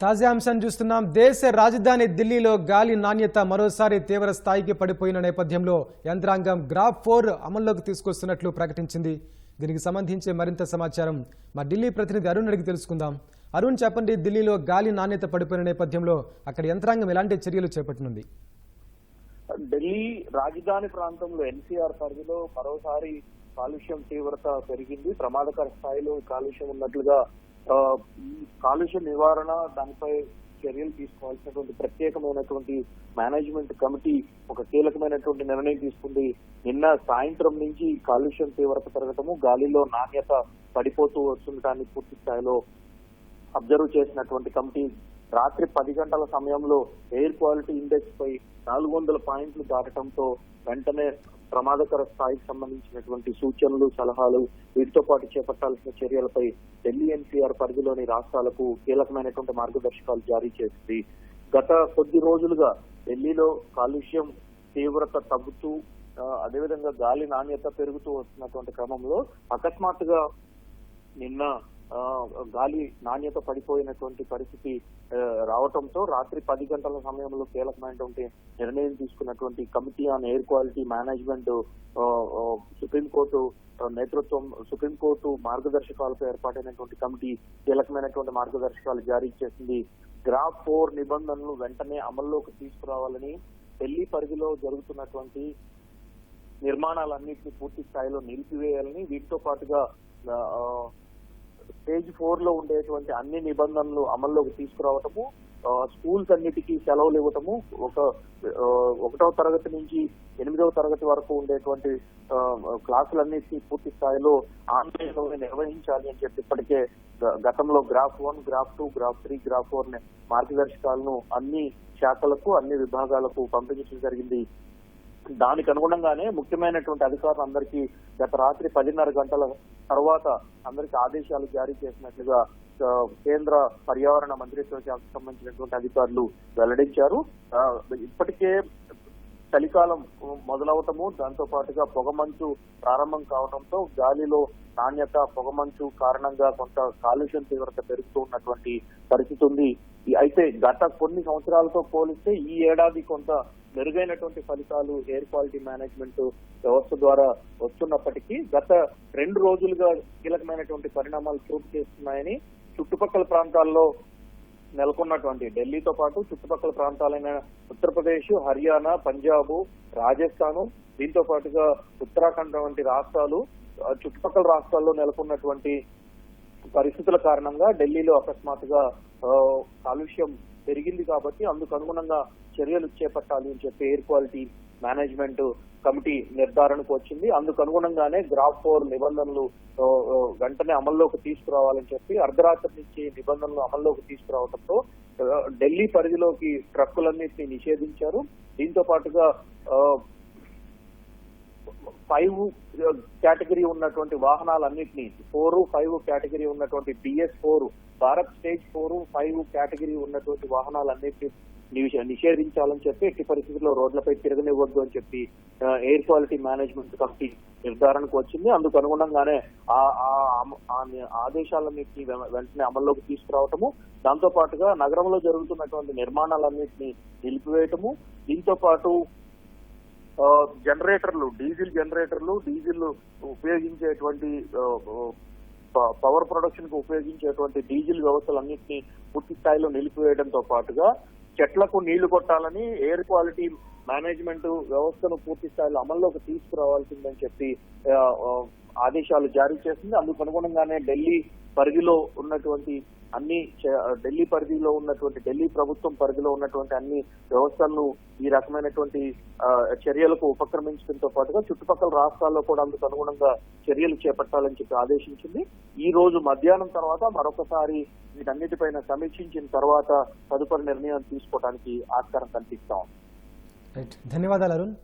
తాజా అంశం చూస్తున్నాం. దేశ రాజధాని ఢిల్లీలో గాలి నాణ్యత మరోసారి తీవ్ర స్థాయికి పడిపోయిన నేపథ్యంలో యంత్రాంగం గ్రాఫ్ 4 అమల్లోకి తీసుకొస్తున్నట్లు ప్రకటించింది. దీనికి సంబంధించి మరింత సమాచారం మా ఢిల్లీ ప్రతినిధి అరుణ్ అడిగి తెలుసుకుందాం. అరుణ్, చెప్పండి, ఢిల్లీలో గాలి నాణ్యత పడిపోయిన నేపథ్యంలో అక్కడ యంత్రాంగం ఎలాంటి చర్యలు చేపట్టనుంది? ఢిల్లీ రాజధాని ప్రాంతంలో ఎన్సీఆర్ పరిధిలో మరోసారి కాలుష్యం తీవ్రత పెరిగింది. ప్రమాదకర స్థాయిలో కాలుష్యం ఉన్నట్లుగా కాలుష్య నివారణ దానిపై చర్యలు తీసుకోవాల్సినటువంటి ప్రత్యేకమైనటువంటి మేనేజ్మెంట్ కమిటీ ఒక కీలకమైనటువంటి నిర్ణయం తీసుకుంది. నిన్న సాయంత్రం నుంచి కాలుష్యం తీవ్రత పెరగటము, గాలిలో నాణ్యత పడిపోతూ వస్తుండటాన్ని పూర్తి స్థాయిలో అబ్జర్వ్ చేసినటువంటి కమిటీ రాత్రి 10 గంటల సమయంలో ఎయిర్ క్వాలిటీ ఇండెక్స్ పై 400 పాయింట్లు దాటడంతో వెంటనే ప్రమాదకర స్థాయికి సంబంధించినటువంటి సూచనలు, సలహాలు, వీటితో పాటు చేపట్టాల్సిన చర్యలపై ఢిల్లీ ఎన్సీఆర్ పరిధిలోని రాష్ట్రాలకు కీలకమైనటువంటి మార్గదర్శకాలు జారీ చేసింది. గత కొద్ది రోజులుగా ఢిల్లీలో కాలుష్యం తీవ్రత తగ్గుతూ అదేవిధంగా గాలి నాణ్యత పెరుగుతూ వస్తున్నటువంటి క్రమంలో అకస్మాత్తుగా నిన్న గాలి నాణ్యత పడిపోయినటువంటి పరిస్థితి రావడంతో రాత్రి 10 గంటల సమయంలో కీలకమైనటువంటి నిర్ణయం తీసుకున్నటువంటి committee on air quality management supreme court నేతృత్వం, సుప్రీంకోర్టు మార్గదర్శకాలపై ఏర్పాటైనటువంటి కమిటీ కీలకమైనటువంటి మార్గదర్శకాలు జారీ చేసింది. గ్రాఫ్ 4 నిబంధనలు వెంటనే అమల్లోకి తీసుకురావాలని, ఢిల్లీ పరిధిలో జరుగుతున్నటువంటి నిర్మాణాలన్నింటినీ పూర్తి స్థాయిలో నిలిపివేయాలని, వీటితో పాటుగా స్టేజ్ 4 లో ఉండేటువంటి అన్ని నిబంధనలు అమల్లోకి తీసుకురావటము, స్కూల్స్ అన్నిటికీ సెలవులు ఇవ్వటము, 1వ తరగతి నుంచి 8వ తరగతి వరకు ఉండేటువంటి క్లాసులన్నిటినీ పూర్తి స్థాయిలో ఆన్లైన్ లోనే నిర్వహించాలి అని చెప్పి ఇప్పటికే గతంలో గ్రాఫ్ 1, గ్రాఫ్ 2, గ్రాఫ్ 3, గ్రాఫ్ 4 మార్గదర్శకాలను అన్ని శాఖలకు, అన్ని విభాగాలకు పంపించడం జరిగింది. దానికి అనుగుణంగానే ముఖ్యమైనటువంటి అధికారులు అందరికీ గత రాత్రి 10:30 గంటల తర్వాత అందరికీ ఆదేశాలు జారీ చేసినట్లుగా కేంద్ర పర్యావరణ మంత్రిత్వ శాఖకు సంబంధించినటువంటి అధికారులు వెల్లడించారు. ఇప్పటికే చలికాలం మొదలవటము, దాంతో పాటుగా పొగమంచు ప్రారంభం కావడంతో గాలిలో నాణ్యత, పొగమంచు కారణంగా కొంత కాలుష్యం తీవ్రత పెరుగుతూ ఉన్నటువంటి పరిస్థితి ఉంది. అయితే గత కొన్ని సంవత్సరాలతో పోలిస్తే ఈ ఏడాది కొంత మెరుగైనటువంటి ఫలితాలు ఎయిర్ క్వాలిటీ మేనేజ్మెంట్ వ్యవస్థ ద్వారా వస్తున్నప్పటికీ గత 2 రోజులుగా కీలకమైనటువంటి పరిణామాలు చోటు చేస్తున్నాయని చుట్టుపక్కల ప్రాంతాల్లో నెలకొన్నటువంటి ఢిల్లీతో పాటు చుట్టుపక్కల ప్రాంతాలైన ఉత్తరప్రదేశ్, హర్యానా, పంజాబ్, రాజస్థాన్, దీంతో పాటుగా ఉత్తరాఖండ్ వంటి రాష్ట్రాలు, చుట్టుపక్కల రాష్ట్రాల్లో నెలకొన్నటువంటి పరిస్థితుల కారణంగా ఢిల్లీలో అకస్మాత్తుగా కాలుష్యం పెరిగింది. కాబట్టి అందుకు అనుగుణంగా చర్యలు చేపట్టాలి అని చెప్పి ఎయిర్ క్వాలిటీ మేనేజ్మెంట్ కమిటీ నిర్ధారణకు వచ్చింది. అందుకు అనుగుణంగానే గ్రాఫ్ 4 నిబంధనలు వెంటనే అమల్లోకి తీసుకురావాలని చెప్పి అర్ధరాత్రి నుంచి నిబంధనలు అమల్లోకి తీసుకురావడంతో ఢిల్లీ పరిధిలోకి ట్రక్కులన్నింటినీ నిషేధించారు. దీంతో పాటుగా 5 కేటగిరీ ఉన్నటువంటి వాహనాలన్నింటినీ 4, 5 కేటగిరీ ఉన్నటువంటి BS4, భారత్ స్టేజ్ 4, 5 కేటగిరీ ఉన్నటువంటి వాహనాలన్నింటినీ నిషేధించాలని చెప్పి ఎట్టి పరిస్థితుల్లో రోడ్లపై తిరగనివ్వద్దు అని చెప్పి ఎయిర్ క్వాలిటీ మేనేజ్మెంట్ కమిటీ నిర్ధారణకు వచ్చింది. అందుకు అనుగుణంగానే ఆదేశాలన్నింటినీ వెంటనే అమల్లోకి తీసుకురావటము, దాంతో పాటుగా నగరంలో జరుగుతున్నటువంటి నిర్మాణాలన్నింటినీ నిలిపివేయటము, దీంతో పాటు జనరేటర్లు, డీజిల్ ఉపయోగించేటువంటి పవర్ ప్రొడక్షన్ కు ఉపయోగించేటువంటి డీజిల్ వ్యవస్థలన్నింటినీ పూర్తి స్థాయిలో నిలిపివేయడంతో పాటుగా చెట్లకు నీళ్లు కొట్టాలని ఎయిర్ క్వాలిటీ మేనేజ్మెంట్ వ్యవస్థను పూర్తి స్థాయిలో అమల్లోకి తీసుకురావాల్సిందని చెప్పి ఆదేశాలు జారీ చేసింది. అందుకు అనుగుణంగానే ఢిల్లీ పరిధిలో ఉన్నటువంటి ఢిల్లీ ప్రభుత్వం పరిధిలో ఉన్నటువంటి అన్ని వ్యవస్థలను ఈ రకమైనటువంటి చర్యలకు ఉపక్రమించడంతో పాటుగా చుట్టుపక్కల రాష్ట్రాల్లో కూడా అందుకు అనుగుణంగా చర్యలు చేపట్టాలని చెప్పి ఆదేశించింది. ఈ రోజు మధ్యాహ్నం తర్వాత మరొకసారి వీటన్నిటిపైన సమీక్షించిన తర్వాత తదుపరి నిర్ణయం తీసుకోవడానికి ఆస్కారం కనిపిస్తా ఉంది. ధన్యవాదాలు అరుణ్.